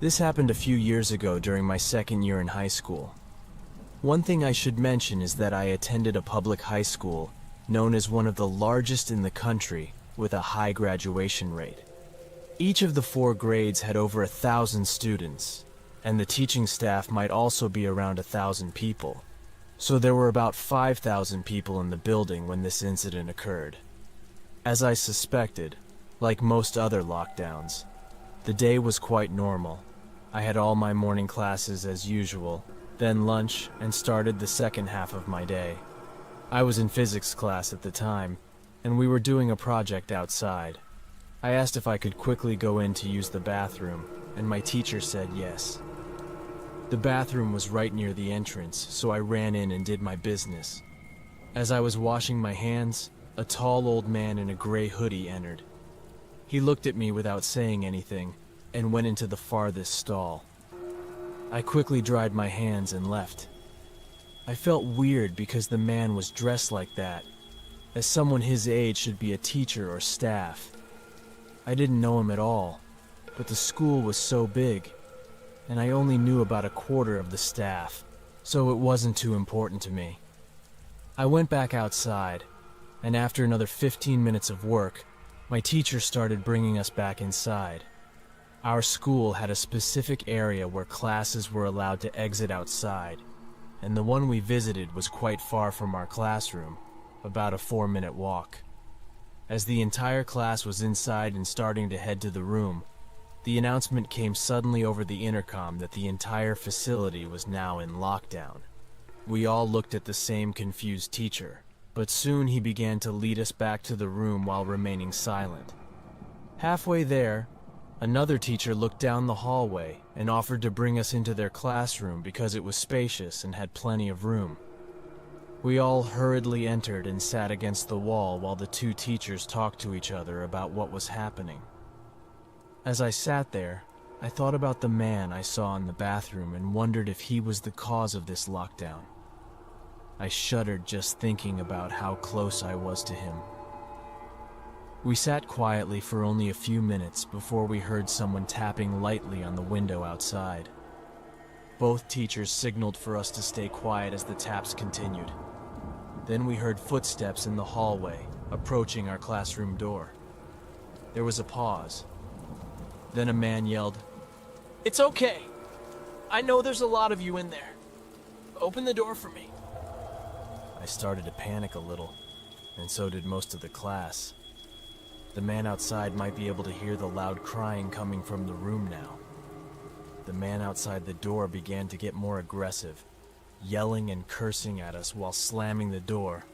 This happened a few years ago during my second year in high school. One thing I should mention is that I attended a public high school known as one of the largest in the country with a high graduation rate. Each of the 4 grades had over 1,000 students, and the teaching staff might also be around 1,000 people. So there were about 5,000 people in the building when this incident occurred. As I suspected, like most other lockdowns, the day was quite normal. I had all my morning classes as usual, then lunch, and started the second half of my day. I was in physics class at the time, and we were doing a project outside. I asked if I could quickly go in to use the bathroom, and my teacher said yes. The bathroom was right near the entrance, so I ran in and did my business. As I was washing my hands, a tall old man in a gray hoodie entered. He looked at me without saying anything, and went into the farthest stall. I quickly dried my hands and left. I felt weird because the man was dressed like that, as someone his age should be a teacher or staff. I didn't know him at all, but the school was so big, and I only knew about a quarter of the staff, so it wasn't too important to me. I went back outside, and after another 15 minutes of work, my teacher started bringing us back inside. Our school had a specific area where classes were allowed to exit outside, and the one we visited was quite far from our classroom, about a 4-minute walk. As the entire class was inside and starting to head to the room, the announcement came suddenly over the intercom that the entire facility was now in lockdown. We all looked at the same confused teacher, but soon he began to lead us back to the room while remaining silent. Halfway there, another teacher looked down the hallway and offered to bring us into their classroom because it was spacious and had plenty of room. We all hurriedly entered and sat against the wall while the 2 teachers talked to each other about what was happening. As I sat there, I thought about the man I saw in the bathroom and wondered if he was the cause of this lockdown. I shuddered just thinking about how close I was to him. We sat quietly for only a few minutes before we heard someone tapping lightly on the window outside. Both teachers signaled for us to stay quiet as the taps continued. Then we heard footsteps in the hallway, approaching our classroom door. There was a pause. Then a man yelled, "It's okay. I know there's a lot of you in there. Open the door for me." I started to panic a little, and so did most of the class. The man outside might be able to hear the loud crying coming from the room now. The man outside the door began to get more aggressive, yelling and cursing at us while slamming the door.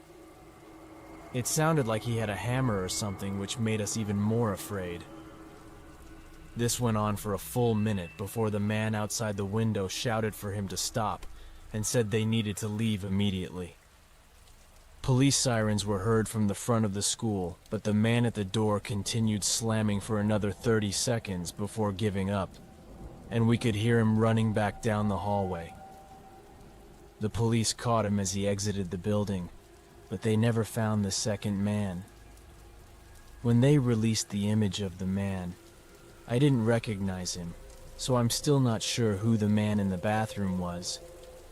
It sounded like he had a hammer or something, which made us even more afraid. This went on for a full minute before the man outside the window shouted for him to stop and said they needed to leave immediately. Police sirens were heard from the front of the school, but the man at the door continued slamming for another 30 seconds before giving up, and we could hear him running back down the hallway. The police caught him as he exited the building, but they never found the second man. When they released the image of the man, I didn't recognize him, so I'm still not sure who the man in the bathroom was,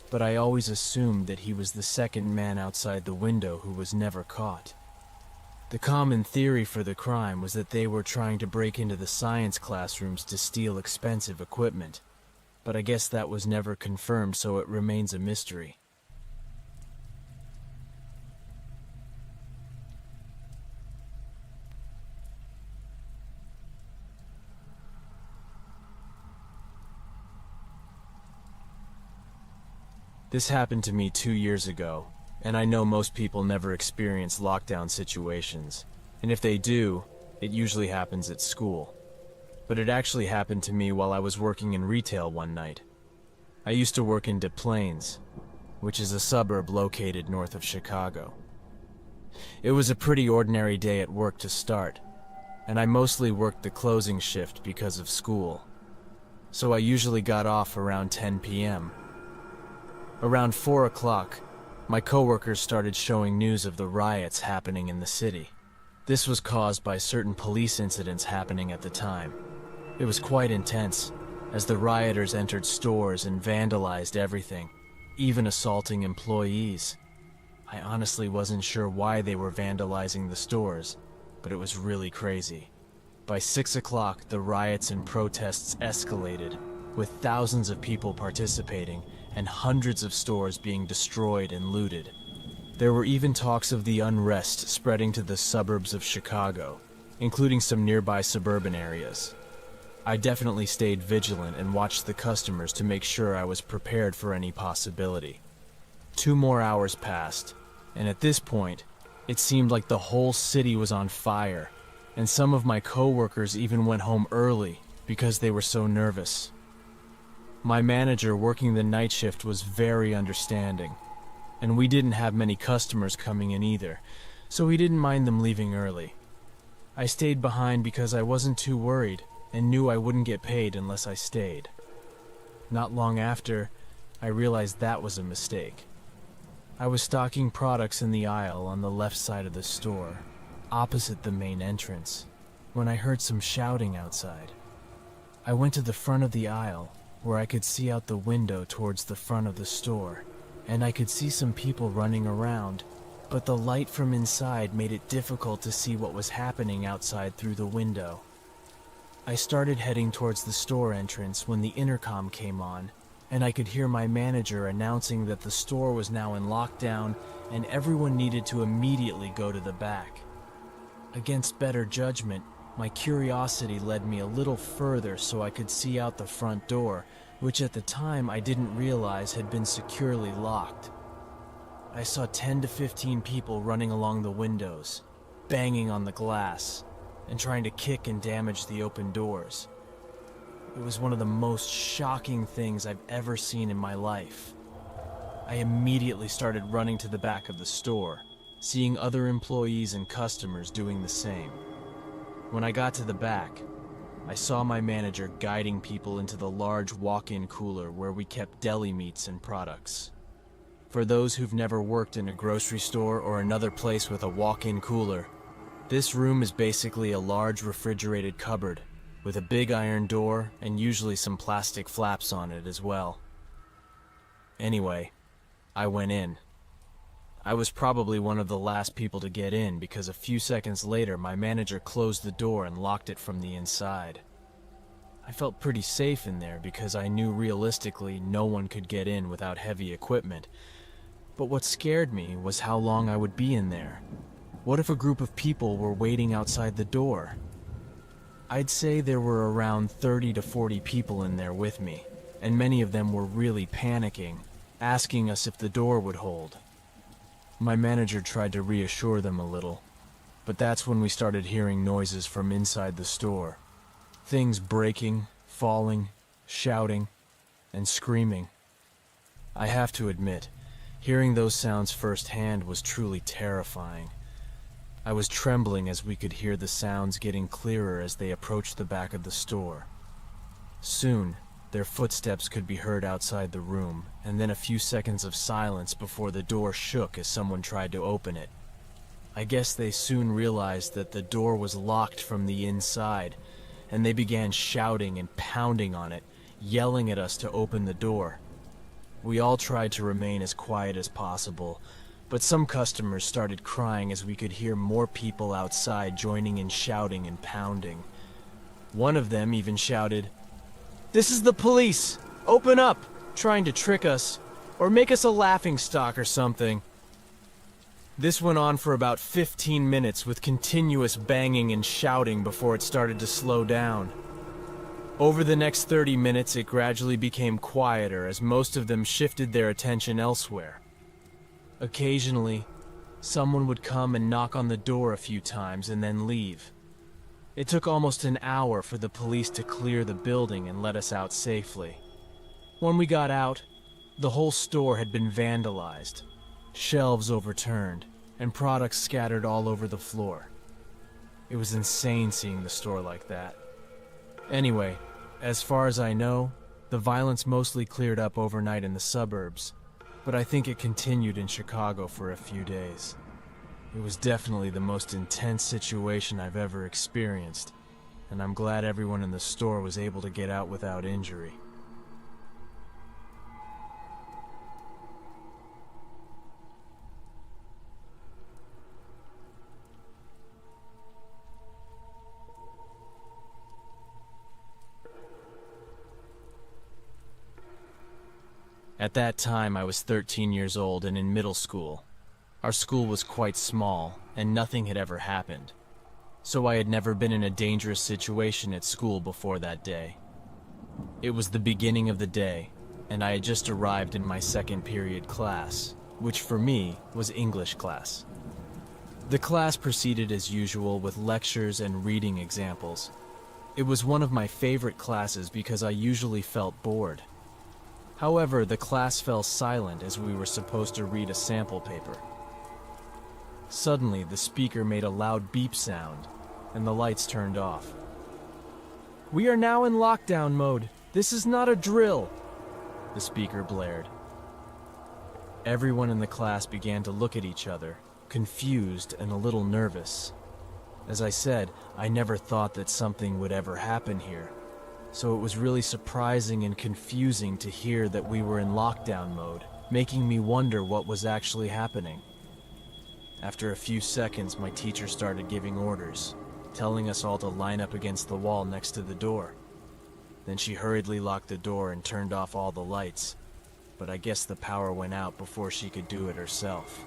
but I always assumed that he was the second man outside the window who was never caught. The common theory for the crime was that they were trying to break into the science classrooms to steal expensive equipment, but I guess that was never confirmed, so it remains a mystery. This happened to me 2 years ago, and I know most people never experience lockdown situations, and if they do, it usually happens at school. But it actually happened to me while I was working in retail one night. I used to work in Des Plaines, which is a suburb located north of Chicago. It was a pretty ordinary day at work to start, and I mostly worked the closing shift because of school, so I usually got off around 10 p.m. Around 4 o'clock, my coworkers started showing news of the riots happening in the city. This was caused by certain police incidents happening at the time. It was quite intense, as the rioters entered stores and vandalized everything, even assaulting employees. I honestly wasn't sure why they were vandalizing the stores, but it was really crazy. By 6 o'clock, the riots and protests escalated, with thousands of people participating and hundreds of stores being destroyed and looted. There were even talks of the unrest spreading to the suburbs of Chicago, including some nearby suburban areas. I definitely stayed vigilant and watched the customers to make sure I was prepared for any possibility. 2 more hours passed, and at this point, it seemed like the whole city was on fire, and some of my coworkers even went home early because they were so nervous. My manager working the night shift was very understanding, and we didn't have many customers coming in either, so he didn't mind them leaving early. I stayed behind because I wasn't too worried and knew I wouldn't get paid unless I stayed. Not long after, I realized that was a mistake. I was stocking products in the aisle on the left side of the store, opposite the main entrance, when I heard some shouting outside. I went to the front of the aisle, where I could see out the window towards the front of the store, and I could see some people running around, but the light from inside made it difficult to see what was happening outside through the window. I started heading towards the store entrance when the intercom came on, and I could hear my manager announcing that the store was now in lockdown and everyone needed to immediately go to the back. Against better judgment, my curiosity led me a little further so I could see out the front door, which at the time I didn't realize had been securely locked. I saw 10 to 15 people running along the windows, banging on the glass, and trying to kick and damage the open doors. It was one of the most shocking things I've ever seen in my life. I immediately started running to the back of the store, seeing other employees and customers doing the same. When I got to the back, I saw my manager guiding people into the large walk-in cooler where we kept deli meats and products. For those who've never worked in a grocery store or another place with a walk-in cooler, this room is basically a large refrigerated cupboard with a big iron door and usually some plastic flaps on it as well. Anyway, I went in. I was probably one of the last people to get in because a few seconds later my manager closed the door and locked it from the inside. I felt pretty safe in there because I knew realistically no one could get in without heavy equipment. But what scared me was how long I would be in there. What if a group of people were waiting outside the door? I'd say there were around 30 to 40 people in there with me, and many of them were really panicking, asking us if the door would hold. My manager tried to reassure them a little, but that's when we started hearing noises from inside the store. Things breaking, falling, shouting, and screaming. I have to admit, hearing those sounds firsthand was truly terrifying. I was trembling as we could hear the sounds getting clearer as they approached the back of the store. Soon, their footsteps could be heard outside the room, and then a few seconds of silence before the door shook as someone tried to open it. I guess they soon realized that the door was locked from the inside, and they began shouting and pounding on it, yelling at us to open the door. We all tried to remain as quiet as possible, but some customers started crying as we could hear more people outside joining in shouting and pounding. One of them even shouted, "This is the police! Open up!" trying to trick us, or make us a laughingstock or something. This went on for about 15 minutes with continuous banging and shouting before it started to slow down. Over the next 30 minutes, it gradually became quieter as most of them shifted their attention elsewhere. Occasionally, someone would come and knock on the door a few times and then leave. It took almost an hour for the police to clear the building and let us out safely. When we got out, the whole store had been vandalized, shelves overturned, and products scattered all over the floor. It was insane seeing the store like that. Anyway, as far as I know, the violence mostly cleared up overnight in the suburbs, but I think it continued in Chicago for a few days. It was definitely the most intense situation I've ever experienced, and I'm glad everyone in the store was able to get out without injury. At that time, I was 13 years old and in middle school. Our school was quite small, and nothing had ever happened. So I had never been in a dangerous situation at school before that day. It was the beginning of the day, and I had just arrived in my second period class, which for me was English class. The class proceeded as usual with lectures and reading examples. It was one of my favorite classes because I usually felt bored. However, the class fell silent as we were supposed to read a sample paper. Suddenly, the speaker made a loud beep sound, and the lights turned off. "We are now in lockdown mode. This is not a drill," the speaker blared. Everyone in the class began to look at each other, confused and a little nervous. As I said, I never thought that something would ever happen here. So it was really surprising and confusing to hear that we were in lockdown mode, making me wonder what was actually happening. After a few seconds, my teacher started giving orders, telling us all to line up against the wall next to the door. Then she hurriedly locked the door and turned off all the lights, but I guess the power went out before she could do it herself.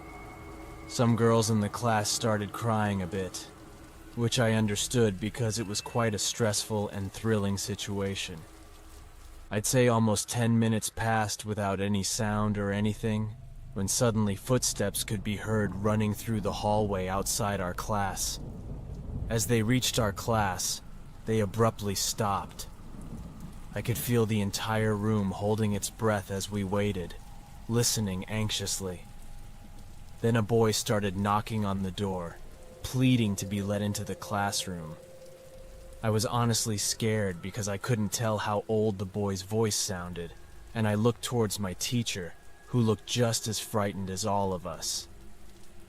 Some girls in the class started crying a bit, which I understood because it was quite a stressful and thrilling situation. I'd say almost 10 minutes passed without any sound or anything, when suddenly footsteps could be heard running through the hallway outside our class. As they reached our class, they abruptly stopped. I could feel the entire room holding its breath as we waited, listening anxiously. Then a boy started knocking on the door, pleading to be let into the classroom. I was honestly scared because I couldn't tell how old the boy's voice sounded, and I looked towards my teacher, who looked just as frightened as all of us.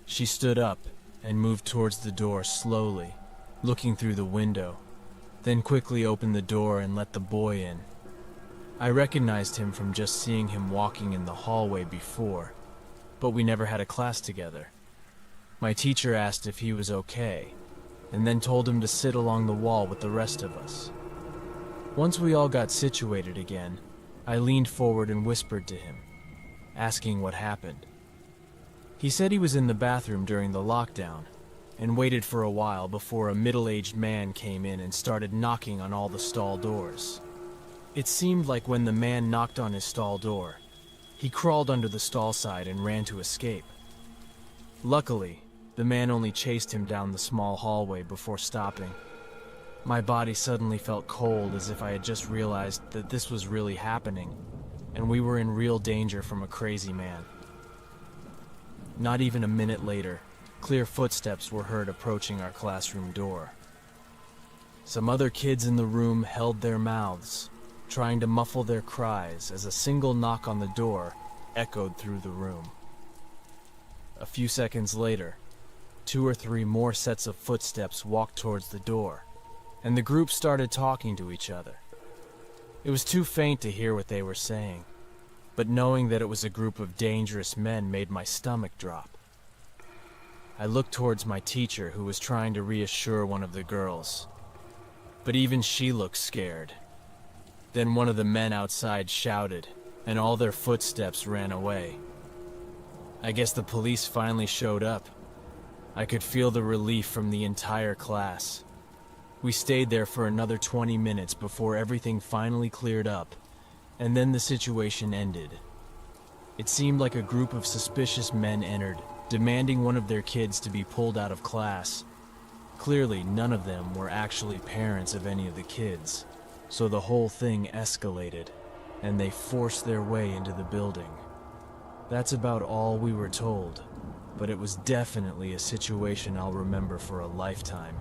She stood up and moved towards the door slowly, looking through the window, then quickly opened the door and let the boy in. I recognized him from just seeing him walking in the hallway before, but we never had a class together. My teacher asked if he was okay, and then told him to sit along the wall with the rest of us. Once we all got situated again, I leaned forward and whispered to him, asking what happened. He said he was in the bathroom during the lockdown, and waited for a while before a middle-aged man came in and started knocking on all the stall doors. It seemed like when the man knocked on his stall door, he crawled under the stall side and ran to escape. Luckily, the man only chased him down the small hallway before stopping. My body suddenly felt cold, as if I had just realized that this was really happening, and we were in real danger from a crazy man. Not even a minute later, clear footsteps were heard approaching our classroom door. Some other kids in the room held their mouths, trying to muffle their cries as a single knock on the door echoed through the room. A few seconds later, 2 or 3 more sets of footsteps walked towards the door, and the group started talking to each other. It was too faint to hear what they were saying, but knowing that it was a group of dangerous men made my stomach drop. I looked towards my teacher, who was trying to reassure one of the girls, but even she looked scared. Then one of the men outside shouted, and all their footsteps ran away. I guess the police finally showed up. I could feel the relief from the entire class. We stayed there for another 20 minutes before everything finally cleared up, and then the situation ended. It seemed like a group of suspicious men entered, demanding one of their kids to be pulled out of class. Clearly, none of them were actually parents of any of the kids, so the whole thing escalated, and they forced their way into the building. That's about all we were told, but it was definitely a situation I'll remember for a lifetime.